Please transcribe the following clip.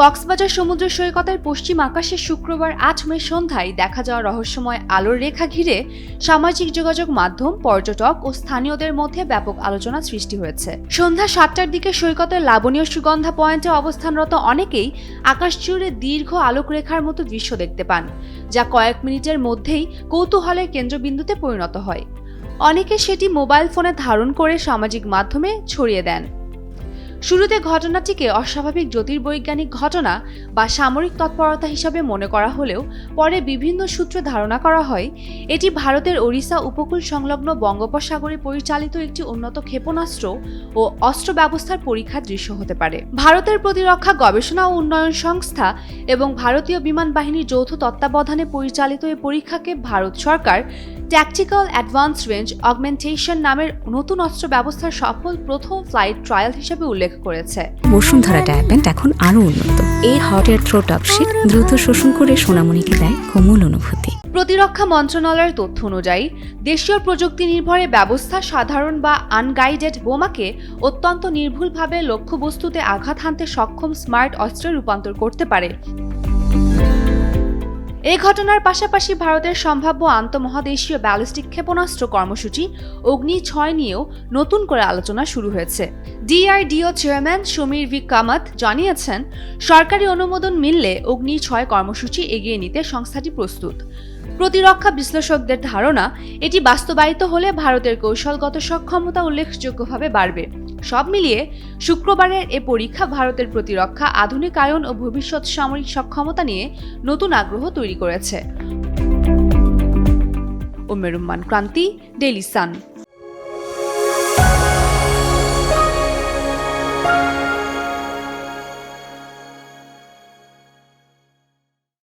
কক্সবাজার সমুদ্র সৈকতের পশ্চিম আকাশে শুক্রবার ৮ মে সন্ধ্যায় দেখা যাওয়া রহস্যময় আলোর রেখা ঘিরে সামাজিক যোগাযোগ মাধ্যম, পর্যটক ও স্থানীয়দের মধ্যে ব্যাপক আলোচনা সৃষ্টি হয়েছে। সন্ধ্যা ৭টার দিকে সৈকতের লাবণীয় সুগন্ধা পয়েন্টে অবস্থানরত অনেকেই আকাশ জুড়ে দীর্ঘ আলোকরেখার মতো দৃশ্য দেখতে পান, যা কয়েক মিনিটের মধ্যেই কৌতূহলের কেন্দ্রবিন্দুতে পরিণত হয়। অনেকে সেটি মোবাইল ফোনে ধারণ করে সামাজিক মাধ্যমে ছড়িয়ে দেন। শুরুতে ঘটনাটিকে অস্বাভাবিক জ্যোতির্বৈজ্ঞানিক ঘটনা বা সামরিক তৎপরতা হিসাবে মনে করা হলেও পরে বিভিন্ন সূত্রে ধারণা করা হয় এটি ভারতের ওড়িশা উপকূল সংলগ্ন বঙ্গোপসাগরে পরিচালিত একটি উন্নত ক্ষেপণাস্ত্র ও অস্ত্র ব্যবস্থার পরীক্ষার দৃশ্য হতে পারে। ভারতের প্রতিরক্ষা গবেষণা ও উন্নয়ন সংস্থা এবং ভারতীয় বিমান বাহিনীর যৌথ তত্ত্বাবধানে পরিচালিত এই পরীক্ষাকে ভারত সরকার ট্যাকটিক্যাল অ্যাডভান্স রেঞ্জ অগমেন্টেশন নামের নতুন অস্ত্র ব্যবস্থার সফল প্রথম ফ্লাইট ট্রায়াল হিসেবে উল্লেখ করেছে। বসুন্ধরা ডায়াপেন্ট এখন আরো উন্নত। এই হট এয়ার থ্রো টপশিট দ্রুত শোষণ করে সোনামণিকে দেয় কোমল অনুভূতি। প্রতিরক্ষা মন্ত্রণালয়ের তথ্য অনুযায়ী দেশীয় প্রযুক্তি নির্ভরে ব্যবস্থা সাধারণ বা আনগাইডেড বোমাকে অত্যন্ত নির্ভুলভাবে লক্ষ্যবস্তুতে আঘাত হানতে সক্ষম স্মার্ট অস্ত্রে রূপান্তর করতে পারে। এই ঘটনার পাশাপাশি ভারতের সম্ভাব্য আন্তঃমহাদেশীয় ব্যালিস্টিক ক্ষেপণাস্ত্র কর্মসূচি অগ্নি-৬ নিয়েও নতুন করে আলোচনা শুরু হয়েছে। DRDO chairman Samir V Kamat জানিয়েছেন, সরকারি অনুমোদন মিললে অগ্নি-৬ কর্মসূচি এগিয়ে নিতে সংস্থাটি প্রস্তুত। প্রতিরক্ষা বিশ্লেষকদের ধারণা, এটি বাস্তবায়িত হলে ভারতের কৌশলগত সক্ষমতা উল্লেখযোগ্যভাবে বাড়বে। সব মিলিয়ে শুক্রবারের এ পরীক্ষা ভারতের প্রতিরক্ষা আধুনিকায়ন ও ভবিষ্যৎ সামরিক সক্ষমতা নিয়ে নতুন আগ্রহ তৈরি করেছে। উম্মে রুম্মান ক্রান্তি, ডেইলি সান।